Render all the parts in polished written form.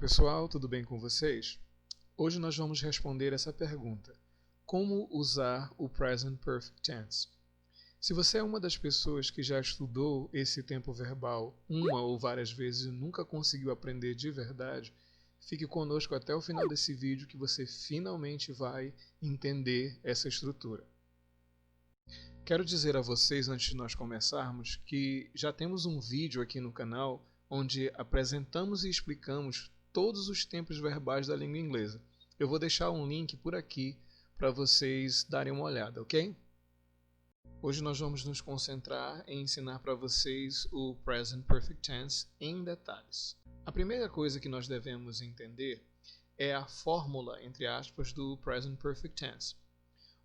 Olá pessoal, tudo bem com vocês? Hoje nós vamos responder essa pergunta: como usar o Present Perfect Tense? Se você é uma das pessoas que já estudou esse tempo verbal uma ou várias vezes e nunca conseguiu aprender de verdade, fique conosco até o final desse vídeo que você finalmente vai entender essa estrutura. Quero dizer a vocês, antes de nós começarmos, que já temos um vídeo aqui no canal onde apresentamos e explicamos todos os tempos verbais da língua inglesa. Eu vou deixar um link por aqui para vocês darem uma olhada, ok? Hoje nós vamos nos concentrar em ensinar para vocês o Present Perfect Tense em detalhes. A primeira coisa que nós devemos entender é a fórmula, entre aspas, do Present Perfect Tense.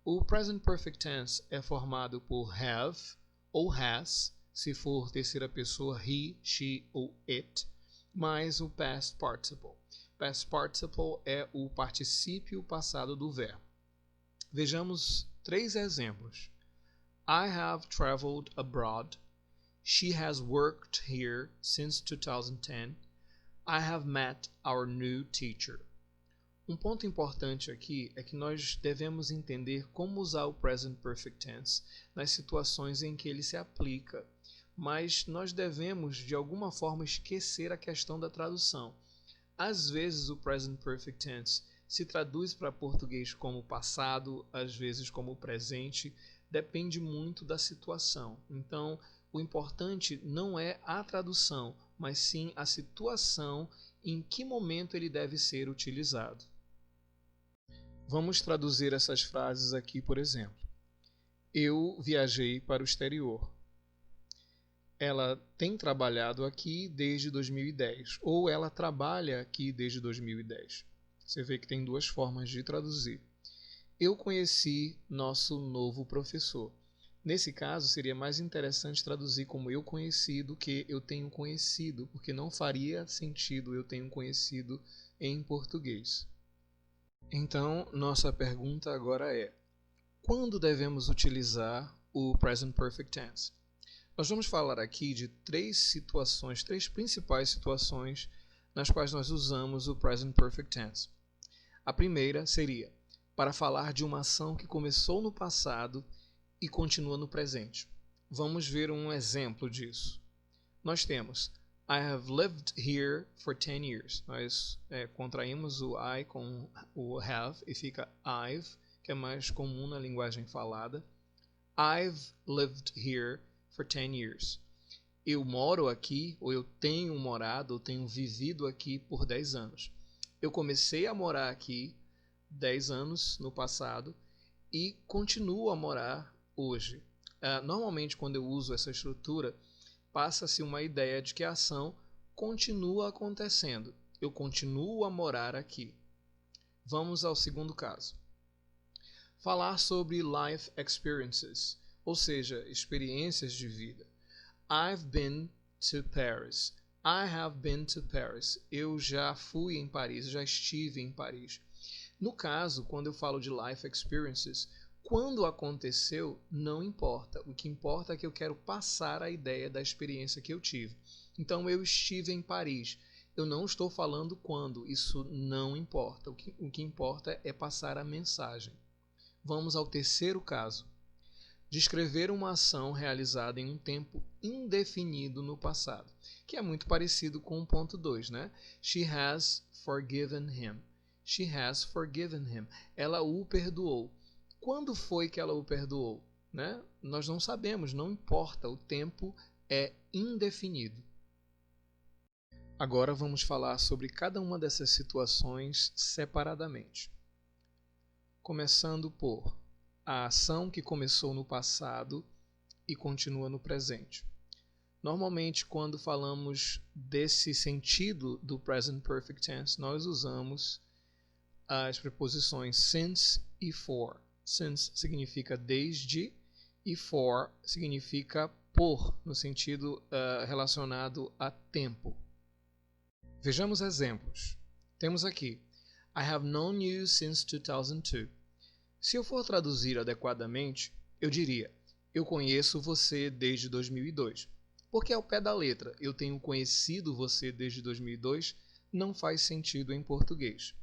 O Present Perfect Tense é formado por have ou has, se for terceira pessoa he, she ou it, mais o past participle. Past participle é o particípio passado do verbo. Vejamos três exemplos. I have traveled abroad. She has worked here since 2010. I have met our new teacher. Um ponto importante aqui é que nós devemos entender como usar o Present Perfect Tense nas situações em que ele se aplica, mas nós devemos, de alguma forma, esquecer a questão da tradução. Às vezes o Present Perfect Tense se traduz para português como passado, às vezes como presente, depende muito da situação. Então, o importante não é a tradução, mas sim a situação em que momento ele deve ser utilizado. Vamos traduzir essas frases aqui, por exemplo. Eu viajei para o exterior. Ela tem trabalhado aqui desde 2010, ou ela trabalha aqui desde 2010. Você vê que tem duas formas de traduzir. Eu conheci nosso novo professor. Nesse caso, seria mais interessante traduzir como eu conheci do que eu tenho conhecido, porque não faria sentido eu tenho conhecido em português. Então, nossa pergunta agora é: quando devemos utilizar o Present Perfect Tense? Nós vamos falar aqui de três principais situações nas quais nós usamos o Present Perfect Tense. A primeira seria para falar de uma ação que começou no passado e continua no presente. Vamos ver um exemplo disso. Nós temos I have lived here for 10 years. Nós contraímos o I com o have e fica I've, que é mais comum na linguagem falada. I've lived here for 10 years. Eu moro aqui, ou eu tenho morado, ou tenho vivido aqui por 10 anos. Eu comecei a morar aqui 10 anos no passado e continuo a morar hoje. Normalmente, quando eu uso essa estrutura, passa-se uma ideia de que a ação continua acontecendo. Eu continuo a morar aqui. Vamos ao segundo caso. Falar sobre life experiences, ou seja, experiências de vida. I've been to Paris. I have been to Paris. Eu já fui em Paris, já estive em Paris. No caso, quando eu falo de life experiences, quando aconteceu, não importa. O que importa é que eu quero passar a ideia da experiência que eu tive. Então, eu estive em Paris. Eu não estou falando quando. Isso não importa. O que importa é passar a mensagem. Vamos ao terceiro caso. Descrever uma ação realizada em um tempo indefinido no passado, que é muito parecido com o ponto 2, né? She has forgiven him. She has forgiven him. Ela o perdoou. Quando foi que ela o perdoou? Né? Nós não sabemos, não importa, o tempo é indefinido. Agora vamos falar sobre cada uma dessas situações separadamente. Começando por a ação que começou no passado e continua no presente. Normalmente, quando falamos desse sentido do Present Perfect Tense, nós usamos as preposições since e for. Since significa desde e for significa por, no sentido relacionado a tempo. Vejamos exemplos. Temos aqui I have known you since 2002. Se eu for traduzir adequadamente, eu diria eu conheço você desde 2002. Porque ao pé da letra eu tenho conhecido você desde 2002 não faz sentido em português.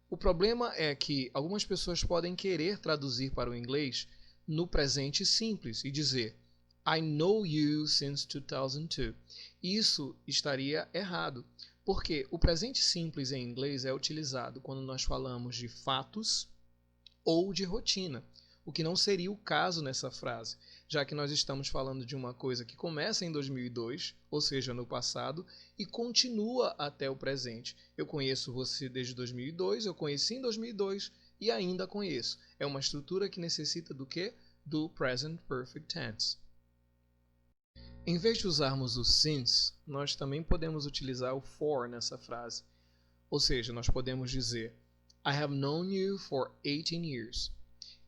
O problema é que algumas pessoas podem querer traduzir para o inglês no presente simples e dizer I know you since 2002. Isso estaria errado, porque o presente simples em inglês é utilizado quando nós falamos de fatos ou de rotina, o que não seria o caso nessa frase, já que nós estamos falando de uma coisa que começa em 2002, ou seja, no passado, e continua até o presente. Eu conheço você desde 2002, eu conheci em 2002 e ainda conheço. É uma estrutura que necessita do quê? Do present perfect tense. Em vez de usarmos o since, nós também podemos utilizar o for nessa frase. Ou seja, nós podemos dizer I have known you for 18 years.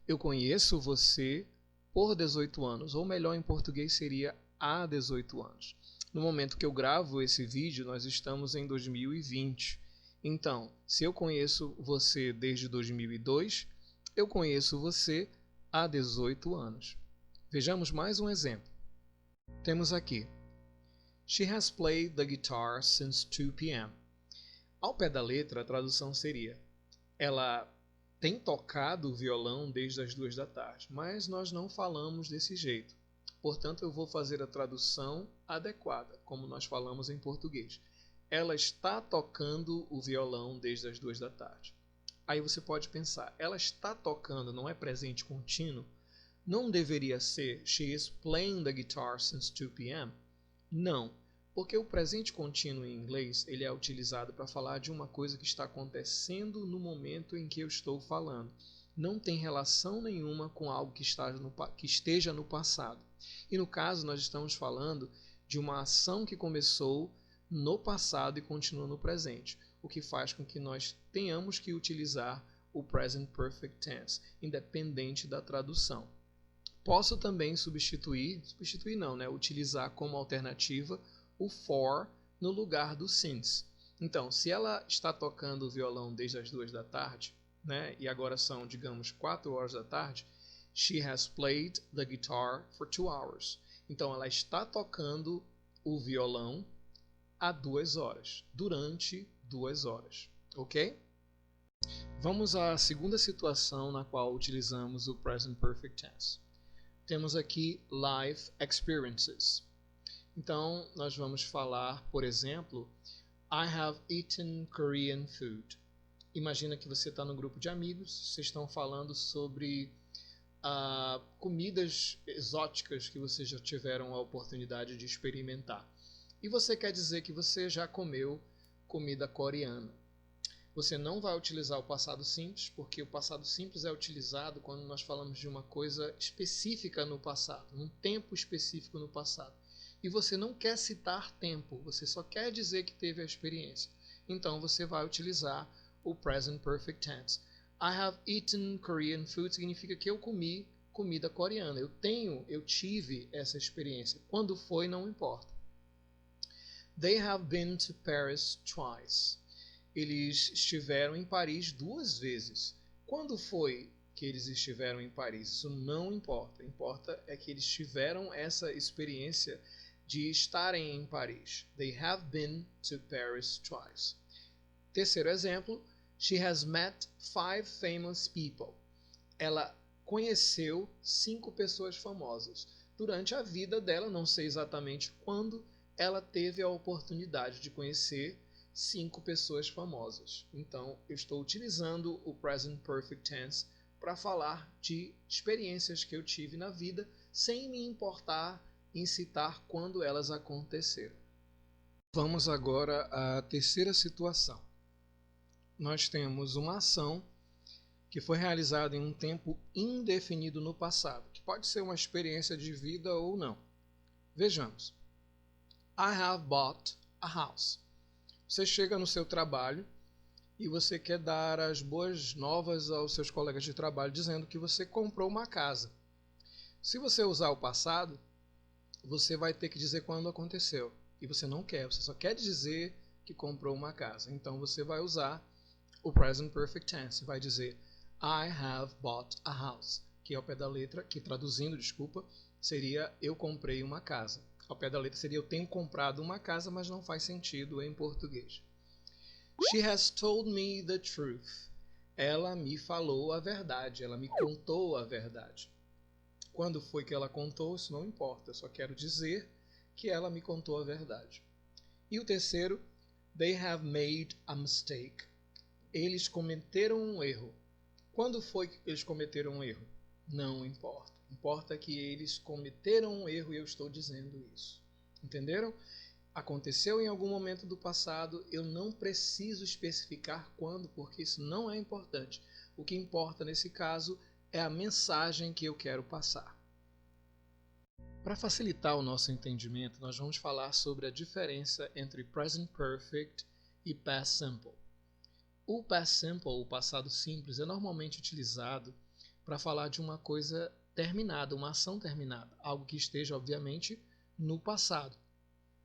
Eu conheço você por 18 anos, ou melhor em português seria há 18 anos. No momento que eu gravo esse vídeo, nós estamos em 2020. Então, se eu conheço você desde 2002, eu conheço você há 18 anos. Vejamos mais um exemplo. Temos aqui She has played the guitar since 2 p.m. Ao pé da letra, a tradução seria ela tem tocado o violão desde as 2 da tarde, mas nós não falamos desse jeito. Portanto, eu vou fazer a tradução adequada, como nós falamos em português. Ela está tocando o violão desde as 2 da tarde. Aí você pode pensar, ela está tocando, não é presente contínuo? Não deveria ser She is playing the guitar since 2 p.m.? Não, porque o presente contínuo em inglês ele é utilizado para falar de uma coisa que está acontecendo no momento em que eu estou falando. Não tem relação nenhuma com algo que esteja no passado. E no caso, nós estamos falando de uma ação que começou no passado e continua no presente, o que faz com que nós tenhamos que utilizar o present perfect tense, independente da tradução. Posso também utilizar como alternativa o for no lugar do since. Então, se ela está tocando o violão desde as 2 da tarde, né, e agora são, digamos, 4 horas da tarde, she has played the guitar for 2 hours. Então, ela está tocando o violão há 2 horas, durante 2 horas, ok? Vamos à segunda situação na qual utilizamos o present perfect tense. Temos aqui life experiences. Então, nós vamos falar, por exemplo, I have eaten Korean food. Imagina que você está no grupo de amigos, vocês estão falando sobre comidas exóticas que vocês já tiveram a oportunidade de experimentar. E você quer dizer que você já comeu comida coreana. Você não vai utilizar o passado simples, porque o passado simples é utilizado quando nós falamos de uma coisa específica no passado, um tempo específico no passado. E você não quer citar tempo, você só quer dizer que teve a experiência. Então você vai utilizar o present perfect tense. I have eaten Korean food significa que eu comi comida coreana. Eu tive essa experiência. Quando foi, não importa. They have been to Paris twice. Eles estiveram em Paris 2 vezes. Quando foi que eles estiveram em Paris? Isso não importa. Importa é que eles tiveram essa experiência de estarem em Paris. They have been to Paris twice. Terceiro exemplo, she has met 5 famous people. Ela conheceu 5 pessoas famosas. Durante a vida dela, não sei exatamente quando, ela teve a oportunidade de conhecer 5 pessoas famosas. Então, eu estou utilizando o present perfect tense para falar de experiências que eu tive na vida, sem me importar em citar quando elas aconteceram. Vamos agora à terceira situação. Nós temos uma ação que foi realizada em um tempo indefinido no passado, que pode ser uma experiência de vida ou não. Vejamos. I have bought a house. Você chega no seu trabalho e você quer dar as boas novas aos seus colegas de trabalho dizendo que você comprou uma casa. Se você usar o passado, você vai ter que dizer quando aconteceu. E você não quer, você só quer dizer que comprou uma casa. Então você vai usar o present perfect tense. Vai dizer I have bought a house. Que ao pé da letra, que traduzindo, seria eu comprei uma casa. Ao pé da letra seria eu tenho comprado uma casa, mas não faz sentido em português. She has told me the truth. Ela me falou a verdade, ela me contou a verdade. Quando foi que ela contou, isso não importa, eu só quero dizer que ela me contou a verdade. E o terceiro, they have made a mistake. Eles cometeram um erro. Quando foi que eles cometeram um erro? Não importa. Importa que eles cometeram um erro e eu estou dizendo isso. Entenderam? Aconteceu em algum momento do passado, eu não preciso especificar quando, porque isso não é importante. O que importa nesse caso é a mensagem que eu quero passar. Para facilitar o nosso entendimento, nós vamos falar sobre a diferença entre Present Perfect e Past Simple. O Past Simple, o passado simples, é normalmente utilizado para falar de uma coisa terminada, uma ação terminada, algo que esteja, obviamente, no passado.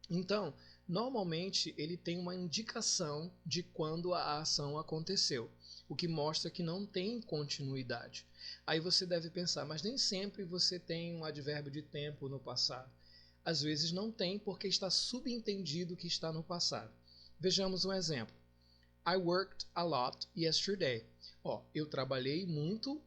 Então, normalmente ele tem uma indicação de quando a ação aconteceu, o que mostra que não tem continuidade. Aí você deve pensar, mas nem sempre você tem um advérbio de tempo no passado. Às vezes não tem porque está subentendido que está no passado. Vejamos um exemplo. I worked a lot yesterday. Eu trabalhei muito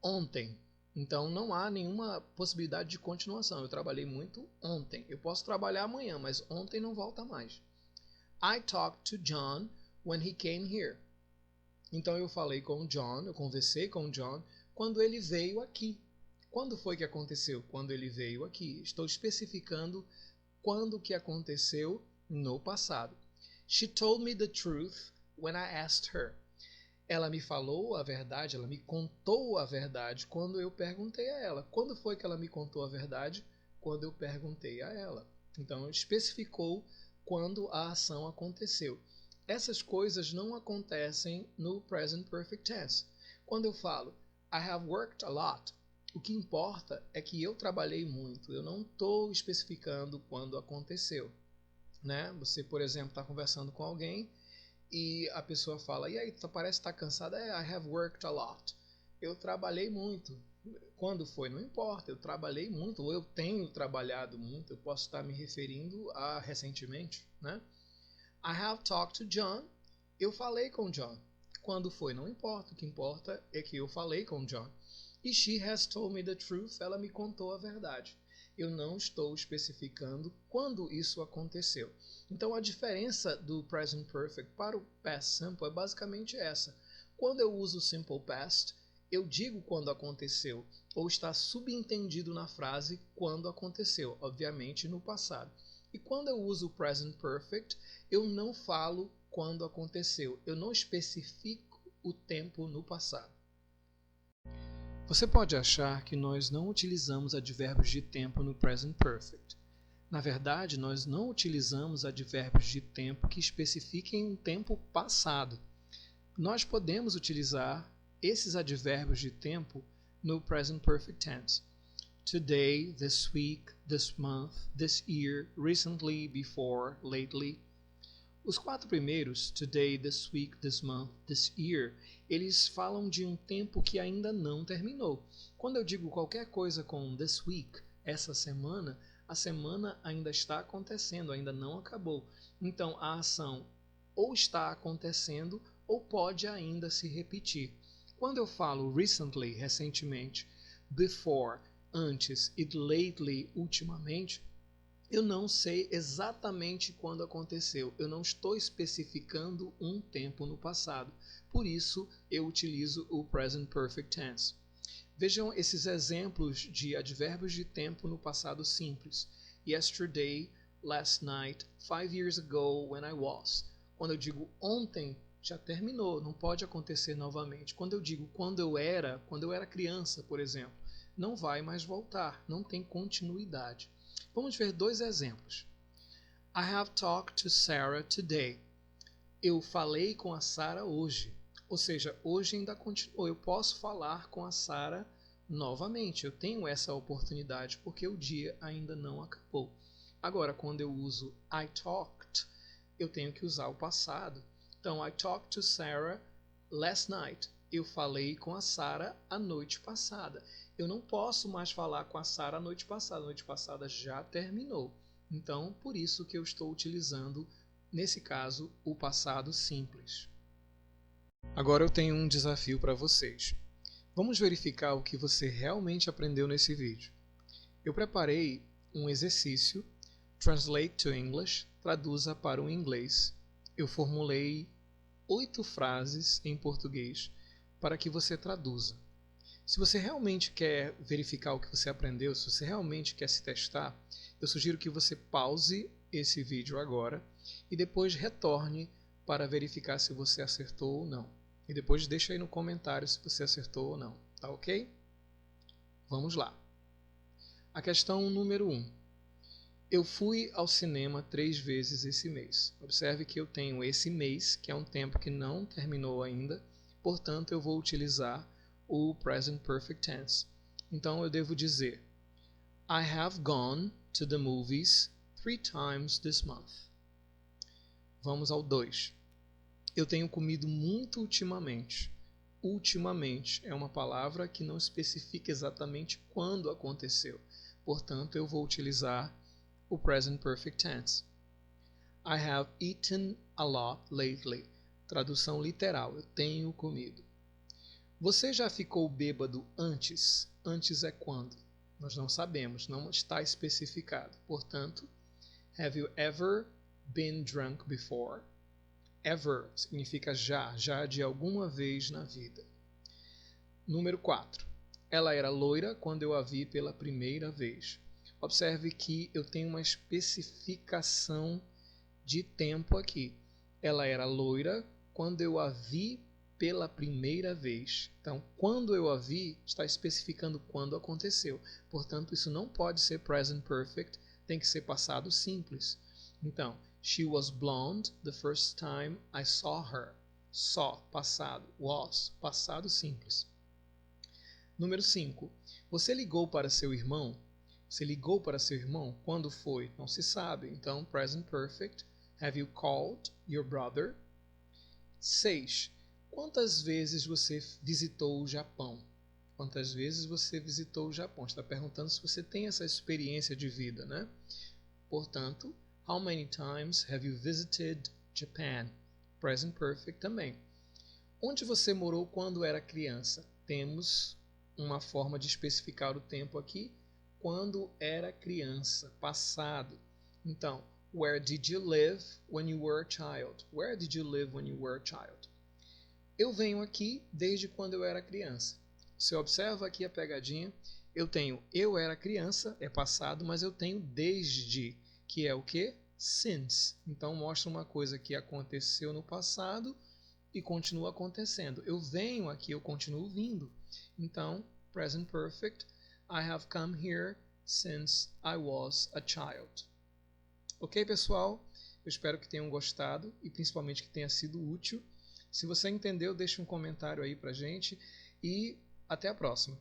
ontem. Então não há nenhuma possibilidade de continuação. Eu trabalhei muito ontem. Eu posso trabalhar amanhã, mas ontem não volta mais. I talked to John when he came here. Então eu falei com o John, eu conversei com o John quando ele veio aqui. Quando foi que aconteceu? Quando ele veio aqui. Estou especificando quando que aconteceu no passado. She told me the truth when I asked her. Ela me falou a verdade, ela me contou a verdade quando eu perguntei a ela. Quando foi que ela me contou a verdade? Quando eu perguntei a ela. Então, especificou quando a ação aconteceu. Essas coisas não acontecem no Present Perfect Tense. Quando eu falo, I have worked a lot, o que importa é que eu trabalhei muito. Eu não estou especificando quando aconteceu. Né? Você, por exemplo, está conversando com alguém e a pessoa fala, e aí, parece estar cansada? I have worked a lot. Eu trabalhei muito. Quando foi? Não importa, eu trabalhei muito, ou eu tenho trabalhado muito, eu posso estar me referindo a recentemente, né? I have talked to John. Eu falei com John. Quando foi? Não importa, o que importa é que eu falei com John. E she has told me the truth, ela me contou a verdade. Eu não estou especificando quando isso aconteceu. Então a diferença do Present Perfect para o Past Simple é basicamente essa. Quando eu uso o Simple Past, eu digo quando aconteceu, ou está subentendido na frase quando aconteceu, obviamente no passado. E quando eu uso o Present Perfect, eu não falo quando aconteceu, eu não especifico o tempo no passado. Você pode achar que nós não utilizamos advérbios de tempo no Present Perfect. Na verdade, nós não utilizamos advérbios de tempo que especifiquem um tempo passado. Nós podemos utilizar esses advérbios de tempo no Present Perfect Tense. Today, this week, this month, this year, recently, before, lately. Os quatro primeiros, today, this week, this month, this year, eles falam de um tempo que ainda não terminou. Quando eu digo qualquer coisa com this week, essa semana, a semana ainda está acontecendo, ainda não acabou. Então a ação ou está acontecendo ou pode ainda se repetir. Quando eu falo recently, recentemente, before, antes e lately, ultimamente, eu não sei exatamente quando aconteceu, eu não estou especificando um tempo no passado, por isso eu utilizo o Present Perfect Tense. Vejam esses exemplos de advérbios de tempo no passado simples. Yesterday, last night, 5 years ago, when I was. Quando eu digo ontem, já terminou, não pode acontecer novamente. Quando eu digo quando eu era criança, por exemplo, não vai mais voltar, não tem continuidade. Vamos ver dois exemplos. I have talked to Sarah today. Eu falei com a Sarah hoje. Ou seja, hoje ainda continuou. Eu posso falar com a Sarah novamente. Eu tenho essa oportunidade porque o dia ainda não acabou. Agora, quando eu uso I talked, eu tenho que usar o passado. Então, I talked to Sarah last night. Eu falei com a Sarah a noite passada. Eu não posso mais falar com a Sarah a noite passada. A noite passada já terminou. Então, por isso que eu estou utilizando nesse caso, o passado simples. Agora eu tenho um desafio para vocês. Vamos verificar o que você realmente aprendeu nesse vídeo. Eu preparei um exercício, Translate to English, traduza para o inglês. Eu formulei 8 frases em português para que você traduza. Se você realmente quer verificar o que você aprendeu, se você realmente quer se testar, eu sugiro que você pause esse vídeo agora e depois retorne para verificar se você acertou ou não. E depois deixa aí no comentário se você acertou ou não, tá ok? Vamos lá. A questão número 1. Eu fui ao cinema 3 vezes esse mês. Observe que eu tenho esse mês, que é um tempo que não terminou ainda, portanto eu vou utilizar o Present Perfect Tense. Então eu devo dizer I have gone to the movies 3 times this month. Vamos ao 2. Eu tenho comido muito ultimamente. Ultimamente é uma palavra que não especifica exatamente quando aconteceu. Portanto, eu vou utilizar o Present Perfect Tense. I have eaten a lot lately. Tradução literal, eu tenho comido. Você já ficou bêbado antes? Antes é quando? Nós não sabemos, não está especificado. Portanto, have you ever been drunk before? Ever significa já de alguma vez na vida. Número 4. Ela era loira quando eu a vi pela primeira vez. Observe que eu tenho uma especificação de tempo aqui. Ela era loira quando eu a vi pela primeira vez. Então, quando eu a vi, está especificando quando aconteceu. Portanto, isso não pode ser present perfect, tem que ser passado simples. Então, she was blonde the first time I saw her. Saw, passado. Was, passado simples. Número 5. Você ligou para seu irmão? Você ligou para seu irmão? Quando foi? Não se sabe. Então, present perfect. Have you called your brother? 6. Quantas vezes você visitou o Japão? Quantas vezes você visitou o Japão? Está perguntando se você tem essa experiência de vida, né? Portanto, how many times have you visited Japan? Present perfect também. Onde você morou quando era criança? Temos uma forma de especificar o tempo aqui. Quando era criança, passado. Então, where did you live when you were a child? Where did you live when you were a child? Eu venho aqui desde quando eu era criança. Você observa aqui a pegadinha. Eu tenho eu era criança, é passado, mas eu tenho desde, que é o quê? Since. Então mostra uma coisa que aconteceu no passado e continua acontecendo. Eu venho aqui, eu continuo vindo. Então, present perfect. I have come here since I was a child. Ok, pessoal? Eu espero que tenham gostado e principalmente que tenha sido útil. Se você entendeu, deixe um comentário aí pra gente e até a próxima.